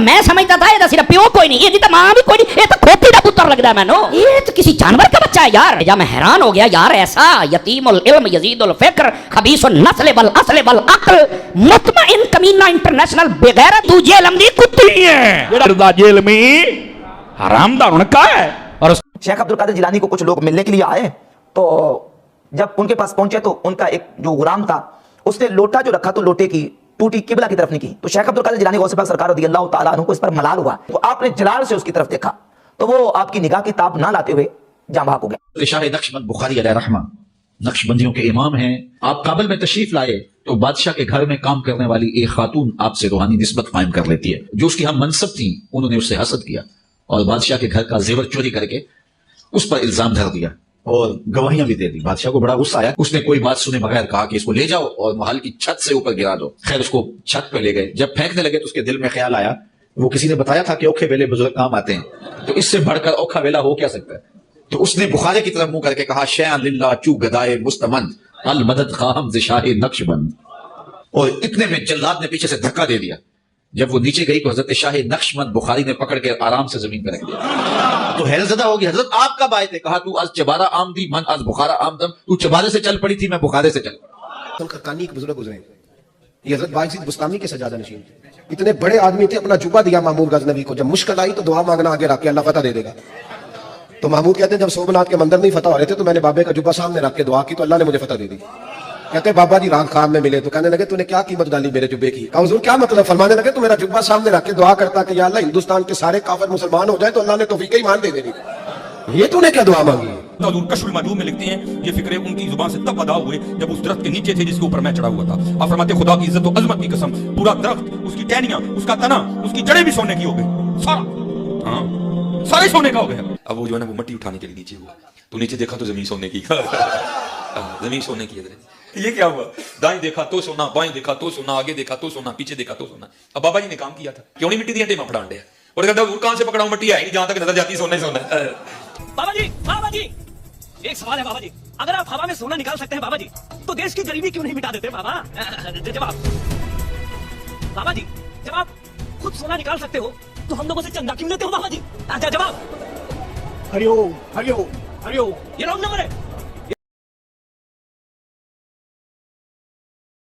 میں سمجھتا تھا یہ صرف پیو کوئی نہیں، یہ تو ماں بھی کوئی نہیں، یہ تو کھوتی کا پتر لگتا ہے مینوں، یہ تو کسی جانور کا بچہ ہے یار. جب میں حیران ہو گیا یار، ایسا یتیم العلم یزید الفکر خبیث النسل والاصل والعقل مطمئن کمینہ انٹرنیشنل بغیرت تو جیل دی کتی ہے جڑا جیل میں حرام دا رونقا ہے. اور شیخ عبد القادر جیلانی کو کچھ لوگ ملنے کے لیے آئے تو جب ان کے پاس پہنچے تو ان کا ایک جو غلام تھا اس نے لوٹا جو رکھا تو لوٹے کی ٹوٹی قبلہ کی طرف نہیں کی، تو شیخ عبد القادر جیلانی غوث پاک سرکار رضی اللہ تعالیٰ عنہ کو اس پر ملال ہوا، تو آپ نے جلال سے اس کی طرف دیکھا تو وہ آپ کی نگاہ کی تاب نہ لاتے ہوئے جاں بحق ہو گیا. شاہ نقشبند بخاری علیہ رحمہ نقش بندیوں کے امام ہیں. آپ کابل میں تشریف لائے تو بادشاہ کے گھر میں کام کرنے والی ایک خاتون آپ سے روحانی نسبت قائم کر لیتی ہے. جو اس کی ہم منصب تھیں انہوں نے اس سے حسد کیا اور بادشاہ کے گھر کا زیور چوری کر کے اس پر الزام دھر دیا اور گواہیاں بھی دے دی. بادشاہ کو بڑا غصہ آیا، اس نے کوئی بات سنے بغیر کہا کہ اس کو لے جاؤ اور محل کی چھت سے اوپر گرا دو. خیر اس کو چھت پہ لے گئے، جب پھینکنے لگے تو اس کے دل میں خیال آیا وہ کسی نے بتایا تھا کہ اوکھے ویلے بزرگ کام آتے ہیں، تو اس سے بڑھ کر اوکھا ویلا ہو کیا سکتا ہے. تو اس نے بخارے کی طرف منہ کر کے کہا شیئن للہ چو گدائے مستمند المدد خواہم ز شاہ نقش بند. اور اتنے میں جلاد نے پیچھے سے دھکا دے دیا. جب وہ نیچے گئی تو حضرت شاہ نقشبند بخاری نے پکڑ کے آرام سے زمین پہ رکھ دیا. تو حیرت زدہ ہوگی، حضرت آپ کب آئے تھے؟ کہا تو از چبارہ آمدی من از بخارا آمدم. تو چبارے سے چل پڑی تھی، میں بخارے سے چل پڑا. خرقانی ایک بزرگ گزرے، یہ حضرت باعث بستامی کے سجادہ نشین تھے. اتنے بڑے آدمی تھے، اپنا جوبہ دیا محمود غزنوی کو. جب مشکل آئی تو دعا مانگنا آگے رکھ کے اللہ فتح دے دے گا. تو محمود کہتے ہیں جب سومناتھ کے مندر نہیں فتح ہو رہے تھے تو میں نے بابے کا جوبہ سامنے رکھ کے دعا کی تو اللہ نے مجھے فتح دے دی. کہتے ہیں بابا جی رات خواب میں ملے تو کہنے لگے تو نے کیا قیمت ڈالی میرے جوبے کی؟ کہا حضور کیا مطلب؟ فرمانے لگے تو میرا جوبہ سامنے رکھ کے دعا کرتا کہ یا اللہ ہندوستان کے سارے کافر مسلمان ہو جائے تو اللہ نے توفیق ایمان دے دینی. یہ تو نے کیا دعا مانگی؟ حضور کشف المعلوم میں لکھتے ہیں یہ فکرے ان کی زبان سے تب ادا ہوئے جب اس درخت کے نیچے تھے جس کے اوپر میں چڑھا ہوا تھا. آپ فرماتے خدا کی عزت و عظمت کی قسم پورا درخت، اس کی ٹہنیاں، اس کا تنا، اس کی جڑیں بھی سونے کی ہو گئی، سارا سارے سونے کا ہو گیا. اب وہ جو ہے نا وہ مٹی اٹھانے کے لیے نیچے ہوا تو نیچے دیکھا تو زمین سونے کی زمین سونے کی. یہ کیا ہوا؟ دائیں دیکھا تو سونا، بائیں دیکھا تو سونا، آگے دیکھا تو سونا، پیچھے دیکھا تو سونا. اب بابا جی نے کام کیا تھا، کیوں نہیں مٹی دیا ٹیما پڑھان دیا؟ اور کہتا ہے کہاں سے پکڑاؤں، مٹی ہے ہی جہاں تک نظر جاتی سونا ہی سونا ہے. بابا جی ایک سوال ہے بابا جی، اگر آپ ہوا میں سونا نکال سکتے ہیں بابا جی تو دیش کی غریبی کیوں نہیں مٹا دیتے بابا؟ جواب بابا جی، جب آپ خود سونا نکال سکتے ہو تو ہم لوگوں سے چندہ کیوں لیتے ہو بابا جی؟ جواب ہریو ہریو ہریو، یہ رانگ نمبر ہے.